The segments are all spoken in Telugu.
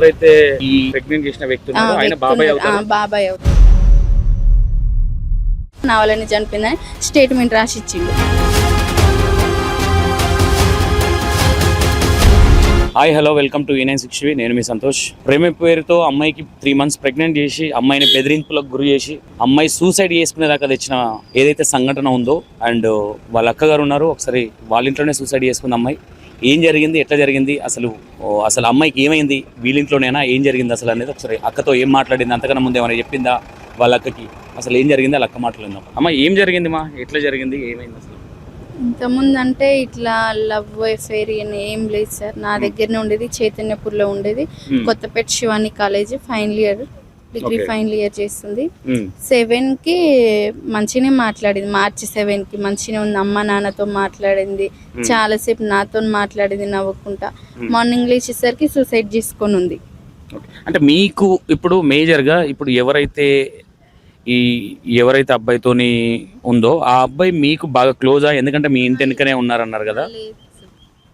ఎవరైతే ఈ ప్రెగ్నెంట్ చేసిన వ్యక్తి ఉన్నారో ఆయన బాబాయ్ అవుతారు. బాబాయ్ అవుతారు. నా వాళ్ళని చనిపోయిందని స్టేట్మెంట్ రాసి ఇచ్చిండు. Hi hello welcome to E960. నేను మీ సంతోష్. ప్రేమ పేరుతో అమ్మాయికి 3 months ప్రెగ్నెంట్ చేసి అమ్మాయిని బెదిరింపులకు గురి చేసి అమ్మాయి సూసైడ్ చేసుకునేదాకా తెచ్చిన ఏదైతే సంఘటన ఉందో, అండ్ వాళ్ళ అక్కగారు ఉన్నారు, ఒకసారి వాళ్ళ ఇంట్లోనే సూసైడ్ చేసుకుంది అమ్మాయి. ఏం జరిగింది, ఎట్లా జరిగింది, అసలు అమ్మాయికి ఏమైంది, వీళ్ళింట్లోనేనా, ఏం జరిగింది అసలు అనేది ఒకసారి అక్కతో ఏం మాట్లాడింది, అంతకన్నా ముందు ఏమైనా చెప్పిందా వాళ్ళ అక్కకి, అసలు ఏం జరిగింది వాళ్ళ అక్క మాట్లాడిందాం. అమ్మ ఏం జరిగింది, మా ఎట్లా జరిగింది, ఏమైంది అసలు? ఇంతకుముందు అంటే ఇట్లా లవ్ అఫైర్ అని ఏం లేదు సార్. నా దగ్గరనే ఉండేది, చైతన్యపూర్లో ఉండేది. Kothapeta Shivani college final year, degree final year చేస్తుంది. 7కి మంచిగానే మాట్లాడింది, March 7కి మంచిగానే ఉంది. అమ్మ నాన్నతో మాట్లాడింది, చాలాసేపు నాతో మాట్లాడింది నవ్వుకుంటా. మార్నింగ్ లేచేసరికి సూసైడ్ చేసుకొని ఉంది. అంటే మీకు ఇప్పుడు మేజర్గా ఇప్పుడు ఎవరైతే అబ్బాయితోని ఉందో ఆ అబ్బాయి మీకు బాగా క్లోజా? ఎందుకంటే మీ ఇంటి వెనుకనే ఉన్నారన్నారు కదా,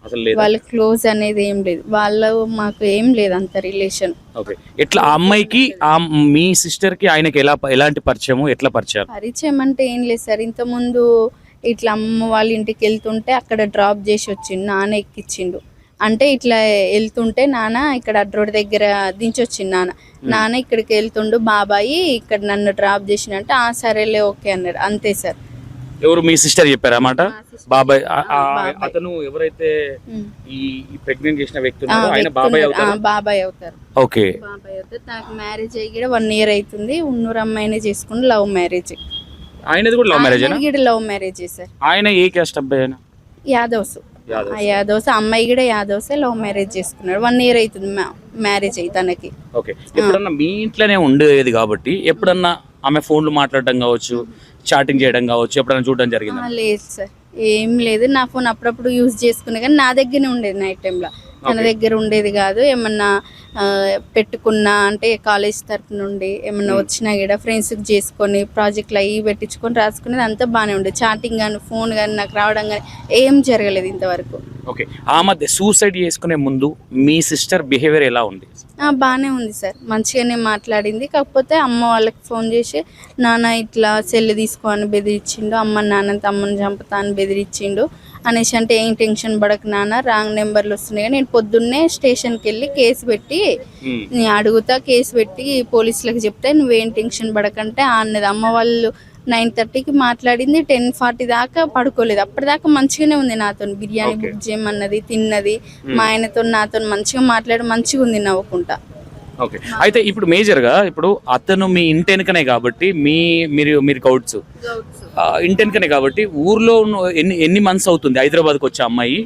అసలు లేదు వాళ్ళ క్లోజ్ అనేది ఏం లేదు, వాళ్ళు మాకు ఏం లేదు అంత రిలేషన్. ఓకే, ఎట్లా ఆ అమ్మాయికి మీ సిస్టర్ కి ఆయనకి ఎలాంటి పరిచయము, ఎట్లా పరిచయం అంటే ఏం లేదు సార్. ఇంత ముందు ఇట్లా అమ్మ వాళ్ళ ఇంటికి వెళ్తుంటే అక్కడ డ్రాప్ చేసి వచ్చిండు, నాన్న ఎక్కిచ్చిండు. అంటే ఇట్లా వెళ్తుంటే నాన్న ఇక్కడ అడ్రోడ్ దగ్గర దించొచ్చిండు. నాన్న ఇక్కడికి వెళ్తుండు, బాబాయి ఇక్కడ నన్ను డ్రాప్ చేసినంటే సరేలే ఓకే అన్నాడు, అంతే సార్. ఎవరు మీ సిస్టర్ చెప్పారా మాట? బాబాయ్ అతను ఎవరైతే ఈ ప్రెగ్నెంట్ చేసిన వ్యక్తి ఉన్నారో ఆయన బాబాయ్ అవుతారు. బాబాయ్ అవుతారు. ఓకే, బాబాయ్ అవుతారు. నాకు మ్యారేజ్ అయ్యి కూడా 1 year అవుతుంది. ఉన్నూరు అమ్మాయినే చేసుకుని లవ్ మ్యారేజ్. ఆయనది కూడా love marriage? Love marriage sir. ఆయన ఏ క్యాస్ట్ అబ్బాయి? ఆయన యాదవ్స్. అమ్మాయి కూడా యాదవ్స్. లవ్ మ్యారేజ్ చేసుకున్నాడు. 1 year అవుతుంది మ్యారేజ్ అయ్యి తనకి. ఓకే, ఎప్పుడన్నా మీ ఇంట్లోనే ఉండేది కాబట్టి ఎప్పుడన్నా ఆమె ఫోన్లు మాట్లాడడం కావచ్చు, చాటింగ్ చేయడం కావచ్చు, ఎప్పుడైనా చూడడం జరిగింది? లేదు సార్, ఏం లేదు. నా ఫోన్ అప్పుడప్పుడు యూజ్ చేసుకునే, కానీ నా దగ్గరనే ఉండేది. నైట్ టైంలో తన దగ్గర ఉండేది కాదు. ఏమన్నా పెట్టుకున్నా అంటే కాలేజ్ తరఫు నుండి ఏమన్నా వచ్చినా కూడా ఫ్రెండ్స్కి చేసుకొని ప్రాజెక్టులు అవి పెట్టించుకొని రాసుకునేది, అంతా బాగానే ఉండేది. చాటింగ్ కానీ ఫోన్ కానీ నాకు రావడం కానీ ఏం జరగలేదు ఇంతవరకు. ఓకే, ఆ మధ్య సూసైడ్ చేసుకునే ముందు మీ సిస్టర్ బిహేవియర్ ఎలా ఉంది? బాగానే ఉంది సార్, మంచిగానే మాట్లాడింది. కాకపోతే అమ్మ వాళ్ళకి ఫోన్ చేసి నాన్న ఇట్లా సెల్ తీసుకో అని బెదిరించిండు, అమ్మ నాన్న తమ్మని చంపుతా అని బెదిరించిండు అనేసి. అంటే ఏం టెన్షన్ పడక నాన్న, రాంగ్ నెంబర్లు వస్తున్నాయి. నేను పొద్దున్నే స్టేషన్కి వెళ్ళి కేసు పెట్టి అడుగుతా, కేసు పెట్టి పోలీసులకు చెప్తే నువ్వేం టెన్షన్ పడకంటే అన్నది. అమ్మ వాళ్ళు 9:30కి మాట్లాడింది, 10:40 దాకా పడుకోలేదు. అప్పటిదాకా మంచిగానే ఉంది నాతో. బిర్యానీ బుక్ చేయమన్నది, తిన్నది. మా ఆయనతో నాతో మంచిగా మాట్లాడి మంచిగా ఉంది నవ్వుకుంటా. ఓకే, అయితే ఇప్పుడు మేజర్గా ఇప్పుడు అతను మీ ఇంటెనకనే కాబట్టి మీరు గౌడ్స్ ఇంటెనకనే కాబట్టి ఊర్లో ఎన్ని months అవుతుంది హైదరాబాద్కి వచ్చే అమ్మాయి?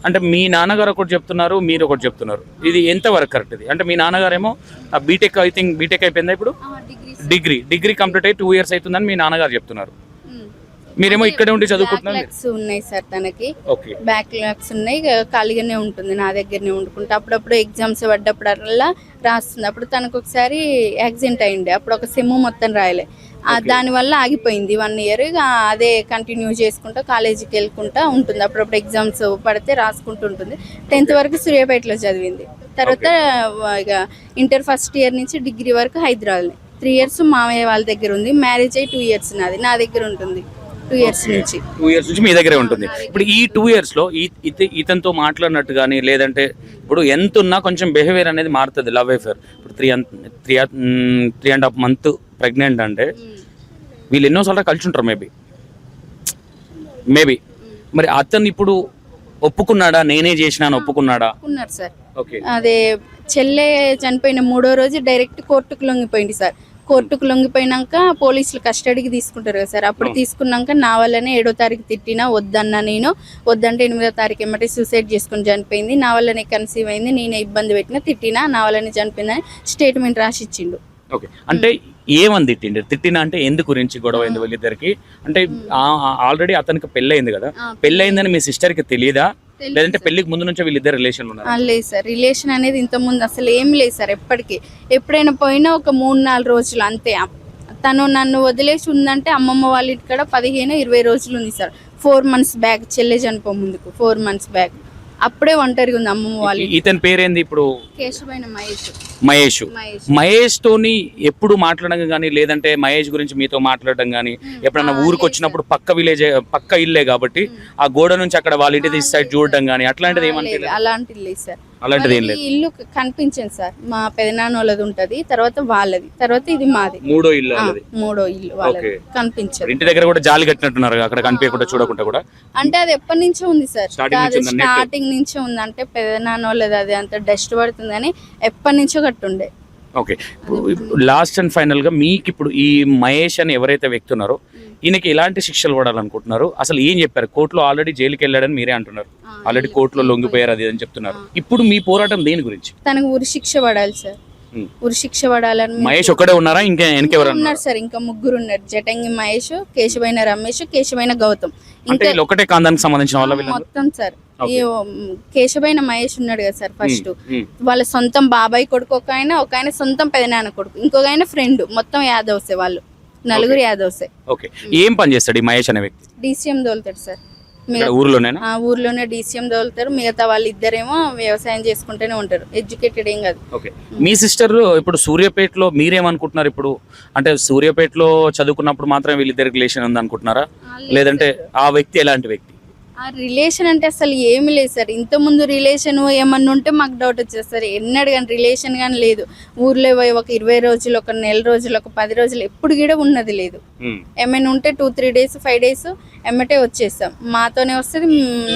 అంటే మీ నాన్నగారు ఒకటి చెప్తున్నారు, మీరు ఒకటి చెప్తున్నారు. ఇది ఎంతవరకు కరెక్ట్? ఇది అంటే మీ నాన్నగారేమో బీటెక్, ఐ థింక్ బీటెక్ అయిపోయిందా ఇప్పుడు? డిగ్రీ కంప్లీట్ అయ్యి 2 years అవుతుందని మీ నాన్నగారు చెప్తున్నారు. మీరేమో ఇక్కడే ఉండి చదువుకుంటున్నారు. ఉన్నాయి సార్ తనకి, బ్యాక్లాగ్స్ ఉన్నాయి. ఖాళీగానే ఉంటుంది, నా దగ్గరనే వండుకుంటా. అప్పుడప్పుడు ఎగ్జామ్స్ పడ్డప్పుడల్లా రాస్తుంది. అప్పుడు తనకు ఒకసారి యాక్సిడెంట్ అయింది, అప్పుడు ఒక సెమ్ మొత్తం రాయలే. దానివల్ల ఆగిపోయింది 1 year. ఇక అదే కంటిన్యూ చేసుకుంటా కాలేజీకి వెళ్ళుకుంటా ఉంటుంది. అప్పుడప్పుడు ఎగ్జామ్స్ పడితే రాసుకుంటూ ఉంటుంది. 10th వరకు సూర్యాపేటలో చదివింది. తర్వాత ఇక ఇంటర్ ఫస్ట్ ఇయర్ నుంచి డిగ్రీ వరకు హైదరాబాద్లో. 3 years మామయ్య వాళ్ళ దగ్గర ఉంది. మ్యారేజ్ అయ్యి 2 years నా దగ్గర ఉంటుంది. 2 years నుంచి మీ దగ్గరే ఉంటుంది. ఇప్పుడు ఈ 2 years లో ఇతనితో మాట్లాడినట్టు కానీ, లేదంటే ఇప్పుడు ఎంత ఉన్నా కొంచెం బిహేవియర్ అనేది మారుతుంది. లవ్ అఫేర్ ఇప్పుడు 3.5 months ప్రెగ్నెంట్ అంటే వీళ్ళు ఎన్నోసార్లు కలిసి ఉంటారు మేబీ. మరి అతను ఇప్పుడు ఒప్పుకున్నాడా, నేనే చేసినాను ఒప్పుకున్నాడా? ఒప్పుకున్నారు సార్. అదే చెల్లె చనిపోయిన 3వ రోజు డైరెక్ట్ కోర్టుకు లొంగిపోయింది సార్. కోర్టుకు లొంగిపోయినాక పోలీసులు కస్టడీకి తీసుకుంటారు కదా సార్. అప్పుడు తీసుకున్నాక నా వల్లనే 7వ తారీఖు తిట్టినా వద్దన్నా, నేను వద్దంటే 8వ తారీఖు ఏమంటే సూసైడ్ చేసుకుని చనిపోయింది, నా వల్లనే కన్సీవ్ అయింది, నేనే ఇబ్బంది పెట్టినా, తిట్టినా, నా వల్లనే చనిపోయిందని స్టేట్మెంట్ రాసి ఇచ్చిండు. ఓకే, అంటే ఏమని తిట్టినా అంటే ఎందుకు గురించి గొడవ అయింది వీళ్ళిద్దరికి? అంటే ఆల్రెడీ అతనికి పెళ్ళయింది కదా, పెళ్ళయిందని మీ సిస్టర్కి తెలియదా, లేదంటే పెళ్లికి ముందు నుంచి వీళ్ళిద్దరు రిలేషన్ ఉన్నారు? లేదు సార్, రిలేషన్ అనేది ఇంత ముందు అసలు ఏం లేదు సార్. ఎప్పుడైనా పోయినా ఒక 3-4 రోజులు అంతే. తను నన్ను వదిలేసి ఉందంటే అమ్మమ్మ వాళ్ళ ఇంటికాడ 15-20 రోజులు ఉంది సార్. 4 months బ్యాక్, చెల్లె చనిపో ముందుకు 4 months బ్యాక్. అప్పుడే ఒంటరిగా ఉంది అమ్మమ్మ వాళ్ళు. ఇతని పేరేంది ఇప్పుడు? కేశవైన మహేష్. మహేష్ మహేష్. మహేష్ తోని ఎప్పుడు మాట్లాడడం కానీ లేదంటే మహేష్ గురించి మీతో మాట్లాడడం కానీ ఎప్పుడన్నా ఊరికి వచ్చినప్పుడు పక్క విలేజ్ పక్క ఇల్లే కాబట్టి ఆ గోడ నుంచి అక్కడ వాళ్ళ ఇంటి తీసి సైడ్ చూడడం కానీ అట్లాంటిది ఏమనిపించలేదు? అలాంటిది లేదు సార్. అలాంటిది ఏం లేదు. ఈ ఇల్లు కనిపించింది సార్, మా పెదనాన్న వాళ్ళది ఉంటది, తర్వాత వాళ్ళది, తర్వాత ఇది మాది. మూడో ఇల్లు అన్నది. మూడో ఇల్లు వాళ్ళది ఓకే. కనిపించదు. ఇంటి దగ్గర కూడా జాలి కట్టినట్టున్నారు అక్కడ కనిపించకుండా చూడకుండా కూడా. అంటే అది ఎప్పటి నుంచో ఉంది సార్, Starting నుంచి ఉందా? Net? స్టార్టింగ్ నుంచే ఉంది. అంటే పెదనాన్న వాళ్ళది అది అంత డస్ట్ పడుతుందని ఎప్పటి నుంచో కట్టుండే. ఓకే. లాస్ట్ అండ్ ఫైనల్ గా మీకు ఇప్పుడు ఈ మహేష్ అని ఎవరైతే వ్యక్తి ఉన్నారో ఈయనకి ఎలాంటి శిక్షలు పడాలనుకుంటున్నారు? అసలు ఏం చెప్పారు? కోర్టులో ఆల్రెడీ జైలుకి వెళ్ళాడని మీరే అంటున్నారు, ఆల్రెడీ కోర్టులో లొంగిపోయారు అది అని చెప్తున్నారు. ఇప్పుడు మీ పోరాటం దేని గురించి? తనకు ఉరి శిక్ష పడాలి సార్, ఉరి శిక్ష పడాలని. మహేష్ ఒక్కడే ఉన్నారా ఇంకా వెనకెవరన్నా ఉన్నారు సార్? ఇంకా ముగ్గురు ఉన్నారు, జటంగి మహేష్, కేశవైన రమేష్, కేశవైన గౌతమ్. అంటే వీళ్ళు ఒకటే కాందానికి సంబంధించిన వాళ్ళ వీళ్ళందరూ? మొత్తం సార్ ఈ కేశవైన మహేష్ ఉన్నాడు కదా సార్, ఫస్ట్ మ్మ్. వాళ్ళ సొంతం బాబాయ్ కొడుకు ఒక ఆయన సొంతం పెదనాన్న కొడుకు, ఇంకొక ఆయన ఫ్రెండ్, మొత్తం యాదవ్సే వాళ్ళు, నలుగురు యాదవ్సే. ఓకే. ఏం పని చేస్తాడు ఈ మహేష్ అనే వ్యక్తి? డీసీఎం దోలుతాడు సార్. ఇక్కడ ఊర్లోనేనా? ఊర్లోనే డీసీఎం దోలుతారు, మిగతా వాళ్ళు ఇద్దరేమో వ్యవసాయం చేసుకుంటూనే ఉంటారు, ఎడ్యుకేటెడ్ ఏం కాదు. ఓకే. మీ సిస్టర్ ఇప్పుడు సూర్యాపేటలో మీరేమనుకుంటున్నారు? ఇప్పుడు అంటే సూర్యాపేటలో చదువుకున్నప్పుడు మాత్రమే వీళ్ళిద్దరికి రిలేషన్ ఉంది అనుకుంటున్నారా, లేదంటే ఆ వ్యక్తి ఎలాంటి వ్యక్తి? ఆ రిలేషన్ అంటే అసలు ఏమి లేదు సార్. ఇంత ముందు రిలేషన్ ఏమన్నా ఉంటే మాకు డౌట్ వచ్చేది సార్, ఎన్నడు కానీ రిలేషన్ కానీ లేదు. ఊర్లో పోయి ఒక 20 రోజులు, ఒక నెల రోజులు, ఒక 10 రోజులు ఎప్పుడు కూడా ఉన్నది లేదు. ఏమైనా ఉంటే 2-3 డేస్ 5 డేస్ ఎమ్మటే వచ్చేస్తాం. మాతోనే వస్తుంది,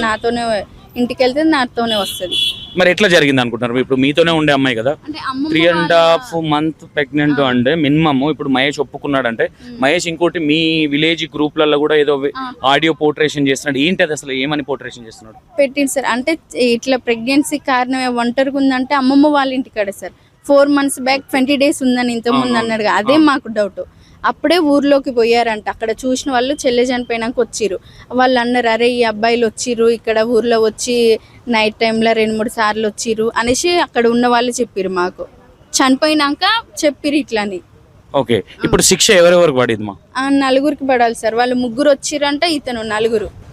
నాతోనే ఇంటికి వెళ్తే నాతోనే వస్తుంది. మరి ఎట్లా జరిగింది అనుకుంటున్నారు? ఇప్పుడు మీతోనే ఉండే అమ్మాయి కదా, అంటే అమ్మమ్మ 3.5 months ప్రెగ్నెంట్ అంటే మినిమమ్. ఇప్పుడు మహేష్ ఒప్పుకున్నాడంటే మహేష్ ఇంకోటి మీ విలేజ్ గ్రూప్లలో కూడా ఏదో ఆడియో పోర్ట్రేషన్ చేస్తున్నాడు. ఏంటి అది అసలు ఏమని పోర్ట్రేషన్ చేస్తున్నాడు? పెట్టింది సార్. అంటే ఇట్లా ప్రెగ్నెన్సీ కారణం ఒంటరిగా ఉందంటే అమ్మమ్మ వాళ్ళ ఇంటికాడ సార్. 4 months బ్యాక్ 20 days ఉందని ఇంత ముందు అన్నాడు, అదే మాకు డౌట్. అప్పుడే ఊర్లోకి పోయారంట, అక్కడ చూసిన వాళ్ళు చెల్లె చనిపోయినాక వచ్చిర్రు. వాళ్ళు అన్నారు, అరే ఈ అబ్బాయిలు వచ్చిర్రు ఇక్కడ ఊర్లో వచ్చి నైట్ టైంలో 2-3 సార్లు వచ్చిర్రు అనేసి అక్కడ ఉన్న వాళ్ళు చెప్పిర్రు మాకు. చనిపోయినాక చెప్పిర్రు ఇట్లని. ఓకే. ఇప్పుడు శిక్ష ఎవరెవరికి పడింది మా? నలుగురికి పడాలి సార్. వాళ్ళు ముగ్గురు వచ్చిర్రంట, ఇతను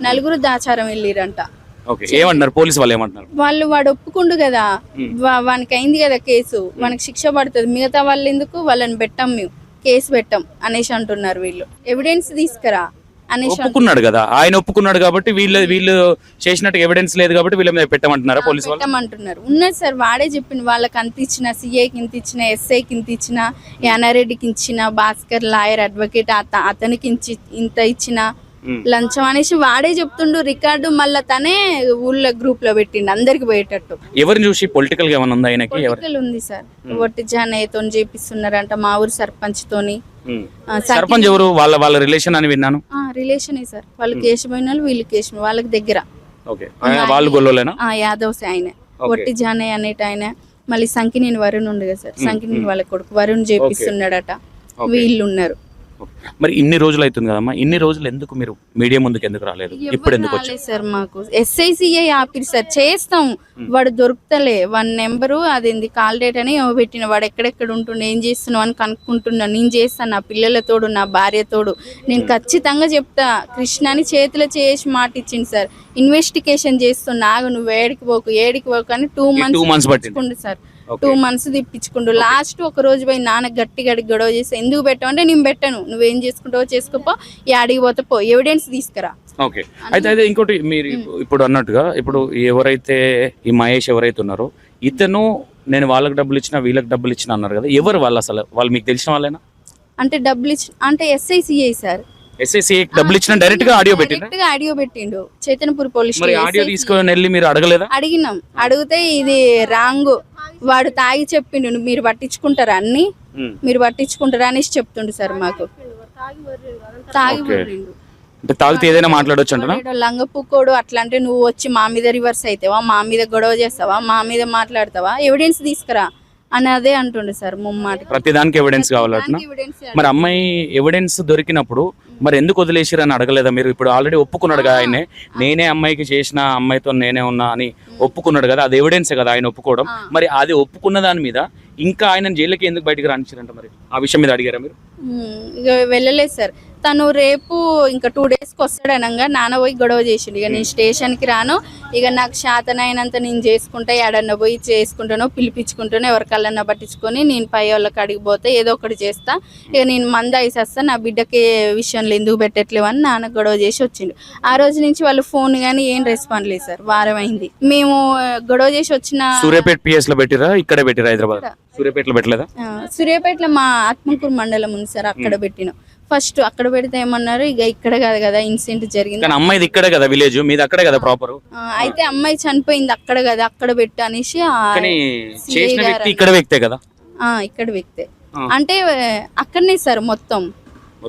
నలుగురు దాచారం వెళ్ళిరంట. ఓకే. ఏమంటున్నారు పోలీసు వాళ్ళు? ఏమంటున్నారు వాడు ఒప్పుకుండు కదా, వానికి అయింది కదా కేసు, వానికి శిక్ష పడుతుంది. మిగతా వాళ్ళు ఎందుకు, వాళ్ళని పెట్టాం, మేము కేసు పెట్టాం అనేసి అంటున్నారు. వీళ్ళు ఎవిడెన్స్ తీసుకురా అనేసి ఒప్పుకున్నాడు కదా, ఆయన ఒప్పుకున్నాడు కాబట్టి వీళ్ళు చేసినట్టు ఎవిడెన్స్ లేదు కాబట్టి వీళ్ళ మీద పెట్టమంటున్నారా పోలీసు వాళ్ళు? పెట్టమంటున్నారు. ఉన్నది సార్, వాడే చెప్పింది. వాళ్ళకి అంత ఇచ్చిన, సిఐకి ఇంత ఇచ్చిన, ఎస్ఐకి ఇంత ఇచ్చిన, యానారెడ్డికి ఇచ్చిన, భాస్కర్ లాయర్ అడ్వకేట్ అతనికి ఇంత ఇచ్చిన లంచం అనేసి వాడే చెప్తుండు రికార్డు. మళ్ళా తనే ఊళ్ళో గ్రూప్ లో పెట్టిండు అందరికి పోయేటట్టు. ఎవరిని చూసి పొలిటికల్ గా ఏమన్నా ఉందా ఆయనకి? పొలిటికల్ ఉంది సార్. ఒట్టి జానయ్యతో చేపిస్తున్నారంట, మా ఊరు సర్పంచ్ తోని. సర్పంచ్ ఎవరు? వాళ్ళ రిలేషన్ అని విన్నాను. రిలేషన్ సార్, వాళ్ళు కేశమైన వాళ్ళు, వీళ్ళు కేశవ వాళ్ళకి దగ్గర. ఓకే. వాళ్ళు గొల్లోలేనా? యాదవ్స్ ఆయన, ఒట్టి జానయ్య అనేట ఆయన. మళ్ళీ సంకినేని వరుణ్ ఉండు కదా సార్, సంకినేని వాళ్ళ కొడుకు వరుణ్ చేపిస్తున్నాడట. వీళ్ళు ఉన్నారు. మరి ఇన్ని రోజులు అవుతుంది కదమ్మా, ఇన్ని రోజులు ఎందుకు మీరు మీడియా ముందుకు ఎందుకు రాలేదు? ఇప్పుడు ఎందుకు వచ్చారు సార్? మాకు ఎస్ఐసిఐ ఆపిరు సార్, చేస్తాం. వాడు దొరుకుతలే, 1 నెంబరు అదేంది కాల్ డేట్ అని పెట్టిన. వాడు ఎక్కడెక్కడ ఉంటుండే, ఏం చేస్తున్నావు అని కనుక్కుంటున్నా. నేను చేస్తాను, నా పిల్లలతోడు, నా భార్యతోడు నేను ఖచ్చితంగా చెప్తా. కృష్ణని చేతిలో చేసి మాట ఇచ్చింది సార్. ఇన్వెస్టిగేషన్ చేస్తున్నా, నువ్వు ఏడికి పోకు అని 2 months పట్టుకుండు సార్. 2 months తిప్పించుకుంటూ లాస్ట్ ఒక రోజు పోయి నాన్న గట్టిగా గొడవ చేసి, ఎందుకు పెట్టావంటే నేను పెట్టాను, నువ్వేం చేసుకుంటావో చేసుకోపో, యాడికి పోతే పో, ఎవిడెన్స్ తీసుకురా. ఓకే. అయితే ఇంకోటి మీరు ఇప్పుడు అన్నట్టుగా, ఇప్పుడు ఎవరైతే ఈ మహేష్ ఎవరైతే ఉన్నారో ఇతను నేను వాళ్ళకి డబ్బులు ఇచ్చినా వీళ్ళకి డబ్బులు ఇచ్చినా అన్నారు కదా, ఎవరు వాళ్ళు అసలు? వాళ్ళు మీకు తెలిసిన వాళ్ళేనా? అంటే డబ్బులు ఇచ్చి అంటే ఎస్ఐసిఐ సార్. ఎస్ఐసి డబ్బులు ఇచ్చిన డైరెక్ట్ గా ఆడియో పెట్టిండు చైతన్యపూర్ పోలీస్ స్టేషన్. ఆడియో తీసుకొని వెళ్ళి మీరు అడగలేదా? అడిగినాం. అడిగితే ఇది రాంగ్, వాడు తాగి చెప్పిండు, మీరు పట్టించుకుంటారా అన్ని, మీరు పట్టించుకుంటారా అనేసి చెప్తుండు సార్ మాకు. తాగి అంటే తాగితే ఏదైనా మాట్లాడొచ్చు అంటారా? లంగపుకోడు అట్లా అంటే నువ్వు వచ్చి మా మీద రివర్స్ అవుతావా, మా మీద గొడవ చేస్తావా, మా మీద మాట్లాడతావా, ఎవిడెన్స్ తీసుకురా అని అదే అంటుండే సార్ ముమ్మాట. ప్రతిదానికి ఎవిడెన్స్ కావాలంటున్నా. మరి అమ్మాయి ఎవిడెన్స్ దొరికినప్పుడు మరి ఎందుకు వదిలేసిరు అని అడగలేదా మీరు? ఇప్పుడు ఆల్రెడీ ఒప్పుకున్నాడు కదా ఆయనే, నేనే అమ్మాయికి చేసిన, అమ్మాయితో నేనే ఉన్నా అని ఒప్పుకున్నాడు కదా, అది ఎవిడెన్సే కదా ఆయన ఒప్పుకోవడం. మరి అది ఒప్పుకున్న దాని మీద ఇంకా ఆయన జైలుకి ఎందుకు బయటకు రానిచ్చారంట మరి ఆ విషయం మీద అడిగారా మీరు? ఇక వెళ్ళలేదు సార్. తను రేపు ఇంకా 2 డేస్కి వస్తాడనగా నాన్న పోయి గొడవ చేసిండు. ఇక నేను స్టేషన్కి రాను, ఇక నాకు శాతనైనంత నేను చేసుకుంటా, ఎడన్నా పోయి చేసుకుంటానో పిలిపించుకుంటానో ఎవరికల్లన్నా పట్టించుకొని నేను పై వాళ్ళకి అడిగిపోతే ఏదో ఒకటి చేస్తా, ఇక నేను మంద వేసేస్తా, నా బిడ్డకి విషయంలో ఎందుకు పెట్టట్లేవు అని నాన్న గొడవ చేసి వచ్చిండు. ఆ రోజు నుంచి వాళ్ళు ఫోన్ కానీ ఏం రెస్పాండ్ లేదు సార్. వారం అయింది. మేము గొడవ చేసి వచ్చిన సూర్యాపేట పిఎస్ లో పెట్టిరా, ఇక్కడే పెట్టిరా హైదరాబాద్? సూర్యాపేటలో పెట్టలేదా? సూర్యాపేటలో మా ఆత్మకూరు మండలం ఉంది సార్, అక్కడ పెట్టినాం. ఫస్ట్ అక్కడ పెడితే ఏమన్నారు, ఇక ఇక్కడ కాదు కదా ఇన్సిడెంట్ జరిగింది, కానీ అమ్మాయిది ఇక్కడే కదా విలేజ్, మీది అక్కడే కదా ప్రాపర్. అయితే అమ్మాయి చనిపోయింది అక్కడ కదా, అక్కడ పెట్టు అనేసి కానీ చేసిన వ్యక్తి ఇక్కడ వ్యక్తే కదా. ఇక్కడ వ్యక్తే అంటే అక్కడనే సార్ మొత్తం.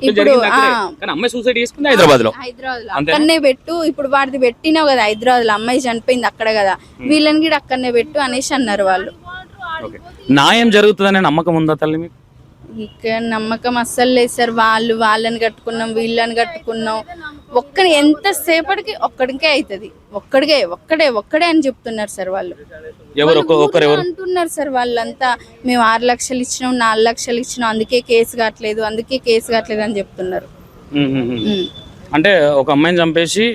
ఇప్పుడు అమ్మాయి సూసైడ్ చేసుకుంది హైదరాబాద్ లో అక్కడనే పెట్టు, ఇప్పుడు వాడిది పెట్టినావు కదా హైదరాబాద్ లో, అమ్మాయి చనిపోయింది అక్కడ కదా, వీళ్ళని కూడా అక్కడనే పెట్టు అనేసి అన్నారు వాళ్ళు. న్యాయం జరుగుతుందనే నమ్మకం ఉందా తల్లి మీకు? ఇక్కడ నమ్మకం అస్సలు లేదు సార్. వాళ్ళని కట్టుకున్నాం, వీళ్ళని కట్టుకున్నాం, ఎంతసేపటికి ఒక్కడికే అవుతుంది, ఒక్కడే అని చెప్తున్నారు సార్ వాళ్ళు. అంటున్నారు సార్ వాళ్ళంతా, మేము 6 లక్షలు ఇచ్చినాం, 4 లక్షలు ఇచ్చినాం, అందుకే కేసు కావట్లేదు అని చెప్తున్నారు. అంటే ఒక అమ్మాయిని చంపేసి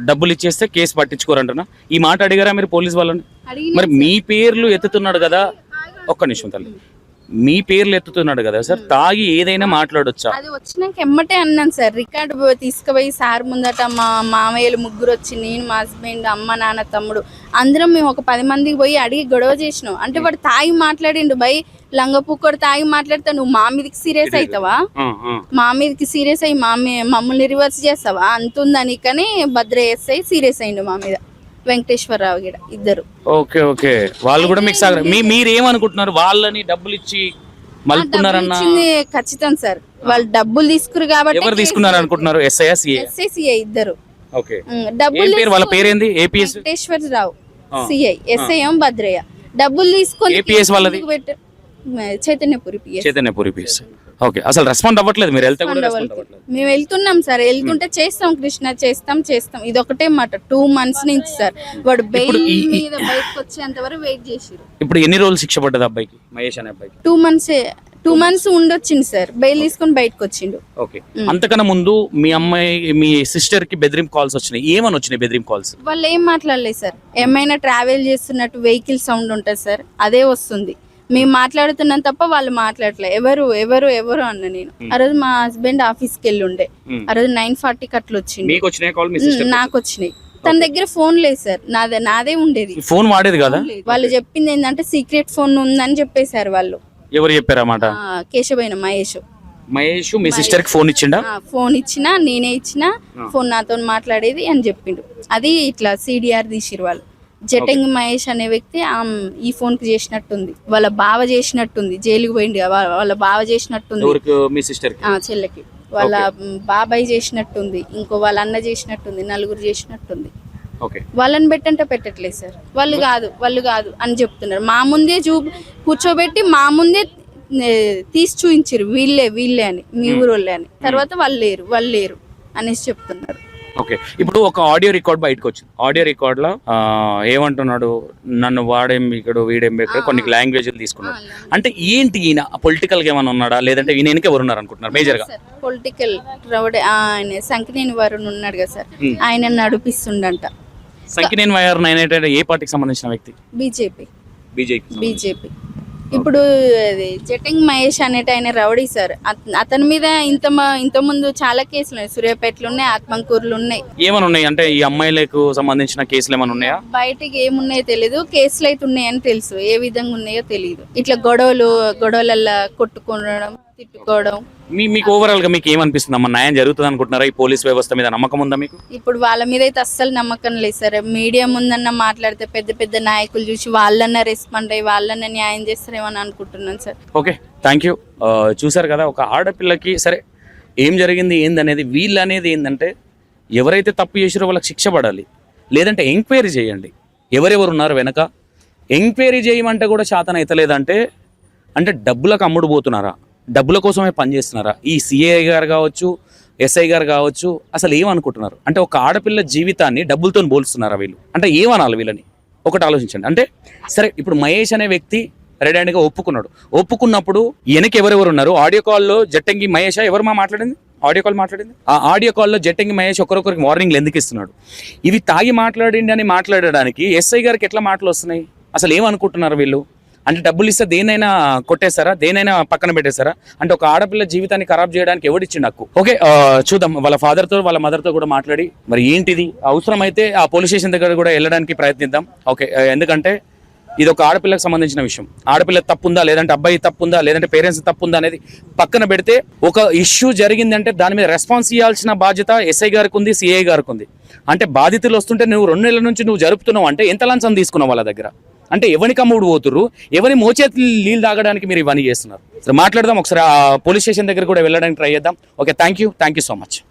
డబ్బులు ఇచ్చేస్తే కేసు పట్టించుకోరంటనా? ఈ మాట అడిగారా మీరు పోలీస్ వాళ్ళని? మరి మీ పేర్లు ఎత్తుతున్నాడు కదా, ఒక్క నిమిషం తల్లి, మీ పేర్లు ఎత్తుతున్నాడు కదా సార్, తాగి ఏదైనా మాట్లాడొచ్చా? అది వచ్చినాక ఎమ్మటే అన్నాను సార్. రికార్డు తీసుకుపోయి సార్ ముందట మా మామయ్యలు 3 వచ్చి, నేను, మా హస్బెండ్, అమ్మ, నాన్న, తమ్ముడు అందరం మేము ఒక 10 మందికి పోయి అడిగి గొడవ చేసినాం. అంటే వాడు తాగి మాట్లాడిండు, బై లంగపుక్కడు తాగి మాట్లాడితే నువ్వు మా మీదకి సీరియస్ అవుతావా, మా మీదకి సీరియస్ అయ్యి మమ్మల్ని రివర్స్ చేస్తావా అంతుందని, కానీ భద్ర ఎస్ఐ సీరియస్ అయ్యిండు మా మీద, వెంకటేశ్వరరావు కూడా ఇద్దరు. ఓకే ఓకే, వాళ్ళు కూడా మీకు మీరు ఏమనుకుంటున్నారు? వాళ్ళని డబ్బులు ఇచ్చి మలుపుకున్నారన్న ఖచ్చితం సార్. వాళ్ళు డబ్బులు తీసుకురు కాబట్టి. ఎవరు తీసుకున్నారు అనుకుంటున్నారు? ఎస్ఐ ఇద్దరు. ఓకే, డబ్బులు వాళ్ళ పేరేంది? ఏపీఎస్ వెంకటేశ్వరరావు, సిఐ, ఎస్ఐ ఏం భద్రయ్య. డబ్బులు తీసుకొని ఏపీఎస్ వాళ్ళది చైతన్యపురి పిఎస్. ఓకే, అసలు రెస్పాండ్ అవ్వట్లేదు. మీరు వెళ్తే కూడా రెస్పాండ్ అవ్వట్లేదు. మేము వెళ్తున్నాం సార్, వెళ్తుంటే చేస్తాం కృష్ణ చేస్తాం ఇది ఒకటే మాట. 2 months నుంచి సార్ వాడు బెయిల్ మీద బయటకు వచ్చేంత వరకు వెయిట్ చేసిరు. ఇప్పుడు ఎన్ని రోజులు శిక్ష పడ్డది అబ్బాయికి, మహేష్ అనే అబ్బాయికి? 2 months ఉండొచ్చింది సార్, బెయిల్ తీసుకొని బయటకు వచ్చిండు. ఓకే, అంతకన్నా ముందు మీ అమ్మాయి మీ సిస్టర్ కి బెదిరింపు కాల్స్ వచ్చినాయి, ఏమని వచ్చినాయి బెదిరింపు కాల్స్? వాళ్ళు ఏం మాట్లాడలేదు సార్. ఏమైనా ట్రావెల్ చేస్తున్నట్టు వెహికల్ సౌండ్ ఉంటుంది సార్, అదే వస్తుంది. మేము మాట్లాడుతున్నాం తప్ప వాళ్ళు మాట్లాడలే. ఎవరు అన్న నేను. ఆ రోజు మా హస్బెండ్ ఆఫీస్కి వెళ్ళి ఉండే, ఆ రోజు 9:40 అట్లా వచ్చింది. నాకు వచ్చినాయి. తన దగ్గర ఫోన్ లేదు సార్, నాదే ఉండేది. ఫోన్ వాడేది కదా. వాళ్ళు చెప్పింది ఏంటంటే సీక్రెట్ ఫోన్ ఉందని చెప్పేశారు వాళ్ళు. ఎవరు చెప్పారన్నమాట? కేశవైన మహేష్ మీ సిస్టర్ కి ఫోన్ ఇచ్చిండా? ఫోన్ ఇచ్చినా, నేనే ఇచ్చినా, ఫోన్ నాతో మాట్లాడేది అని చెప్పిండు. అది ఇట్లా CDR తీసిరు వాళ్ళు. జటంగి మహేష్ అనే వ్యక్తి ఈ ఫోన్ కి చేసినట్టుంది, వాళ్ళ బావ చేసినట్టుంది, జైలుకి పోయింది వాళ్ళ బావ చేసినట్టుంది, చెల్లెకి వాళ్ళ బాబాయ్ చేసినట్టుంది, ఇంకో వాళ్ళ అన్న చేసినట్టుంది, 4 చేసినట్టుంది. వాళ్ళని పెట్టంటే పెట్టట్లేదు సార్. వాళ్ళు కాదు అని చెప్తున్నారు. మా ముందే కూర్చోబెట్టి మా ముందే తీసి చూయించారు, వీళ్ళే అని, మీ ఊరోళ్ళే అని. తర్వాత వాళ్ళు లేరు అనేసి చెప్తున్నారు. ఓకే, ఇప్పుడు ఒక ఆడియో రికార్డ్ బయటకు వచ్చింది. ఆడియో రికార్డ్ లో ఏమంటున్నాడు, నన్ను వాడేం ఇక్కడ వీడేం ఇక్కడ కొన్ని లాంగ్వేజ్లు తీసుకున్నాడు. అంటే ఏంటి, ఈయన పొలిటికల్ గా ఏమైనా ఉన్నాడా, లేదంటే ఈయన ఎవరు ఉన్నారు అనుకుంటున్నారు మేజర్ గా? పొలిటికల్ రౌడీ ఆయన సంకినేని వరుణ్ ఉన్నాడు కదా సార్, ఆయన నడిపిస్తుండంట. సంకినేని వరుణ్ ఆయన ఏ పార్టీకి సంబంధించిన వ్యక్తి? బీజేపీ. ఇప్పుడు జటంగ్ మహేష్ అనేట ఆయన రౌడీ సార్. అతని మీద ఇంత ముందు చాలా కేసులు ఉన్నాయి, సూర్యాపేటలో ఉన్నాయి, ఆత్మకూరులు ఉన్నాయి. ఏమైనా ఉన్నాయి అంటే ఈ అమ్మాయిలకు సంబంధించిన కేసులు ఏమైనా ఉన్నాయా? బయటకి ఏమున్నాయో తెలియదు, కేసులు అయితే ఉన్నాయని తెలుసు, ఏ విధంగా ఉన్నాయో తెలియదు. ఇట్లా గొడవలల్లో కొట్టుకోవడం, తిట్టుకోవడం. మీకు ఓవరాల్ గా మీకు ఏమనిపిస్తుంది అమ్మ, న్యాయం జరుగుతుంది అనుకుంటున్నారా? ఈ పోలీస్ వ్యవస్థ మీద నమ్మకం ఉందా మీకు? ఇప్పుడు వాళ్ళ మీద అయితే అస్సలు నమ్మకం లేదు సార్. మీడియా ముందన్న మాట్లాడితే పెద్ద నాయకులు చూసి వాళ్ళన్నా రెస్పాండ్ అయ్యి వాళ్ళన్నా న్యాయం చేస్తారేమో అని అనుకుంటున్నాను సార్. Okay, thank you. చూసారు కదా, ఒక ఆడపిల్లకి సరే ఏం జరిగింది ఏందనేది, వీళ్ళు అనేది ఏంటంటే ఎవరైతే తప్పు చేసారో వాళ్ళకి శిక్ష పడాలి, లేదంటే ఎంక్వైరీ చేయండి ఎవరెవరు ఉన్నారు వెనక. ఎంక్వైరీ చేయమంటే కూడా శాతం అవుతలేదంటే అంటే డబ్బులకు అమ్ముడు పోతున్నారా, డబ్బుల కోసమే పనిచేస్తున్నారా? ఈ సిఐ గారు కావచ్చు, ఎస్ఐ గారు కావచ్చు, అసలు ఏమనుకుంటున్నారు అంటే ఒక ఆడపిల్ల జీవితాన్ని డబ్బులతో పోలుస్తున్నారా వీళ్ళు? అంటే ఏమనాలి వీళ్ళని? ఒకటి ఆలోచించండి. అంటే సరే, ఇప్పుడు మహేష్ అనే వ్యక్తి రెడ్ హ్యాండ్గా ఒప్పుకున్నప్పుడు వెనక ఎవరెవరు ఉన్నారు? ఆడియో కాల్లో జట్టంగి మహేష్ ఎవరు మాట్లాడింది? ఆడియో కాల్ మాట్లాడింది. ఆ ఆడియో కాల్లో జట్టంగి మహేష్ ఒకరొకరికి వార్నింగ్లు ఎందుకు ఇస్తున్నాడు? ఇవి తాగి మాట్లాడిండి అని మాట్లాడడానికి ఎస్ఐ గారికి ఎట్లా మాటలు వస్తున్నాయి? అసలు ఏమనుకుంటున్నారు వీళ్ళు? అంటే డబ్బులు ఇస్తే దేనైనా కొట్టేస్తారా, దేనైనా పక్కన పెట్టేస్తారా? అంటే ఒక ఆడపిల్ల జీవితాన్ని ఖరాబ్ చేయడానికి ఎవడిచ్చిండు హక్కు? ఓకే, చూద్దాం. వాళ్ళ ఫాదర్తో వాళ్ళ మదర్తో కూడా మాట్లాడి మరి ఏంటిది అవసరమైతే ఆ పోలీస్ స్టేషన్ దగ్గర కూడా వెళ్ళడానికి ప్రయత్నిద్దాం. ఓకే, ఎందుకంటే ఇది ఒక ఆడపిల్లకు సంబంధించిన విషయం. ఆడపిల్ల తప్పుందా, లేదంటే అబ్బాయి తప్పుందా, లేదంటే పేరెంట్స్ తప్పుందా అనేది పక్కన పెడితే ఒక ఇష్యూ జరిగిందంటే దాని మీద రెస్పాన్స్ ఇవ్వాల్సిన బాధ్యత ఎస్ఐ గారికి ఉంది, సిఐ గారికి ఉంది. అంటే బాధితులు వస్తుంటే నువ్వు 2 నెలల నుంచి నువ్వు జరుపుతున్నావు అంటే ఎంత లంచం తీసుకున్నావు వాళ్ళ దగ్గర? అంటే ఎవరికి అమ్ముడు పోతుర్రు, ఎవరి మోచేతి నీళ్ళు తాగడానికి మీరు ఇవన్నీ చేస్తున్నారు? మాట్లాడదాం ఒకసారి. ఆ పోలీస్ స్టేషన్ దగ్గర కూడా వెళ్ళడానికి ట్రై చేద్దాం. Okay, thank you so much.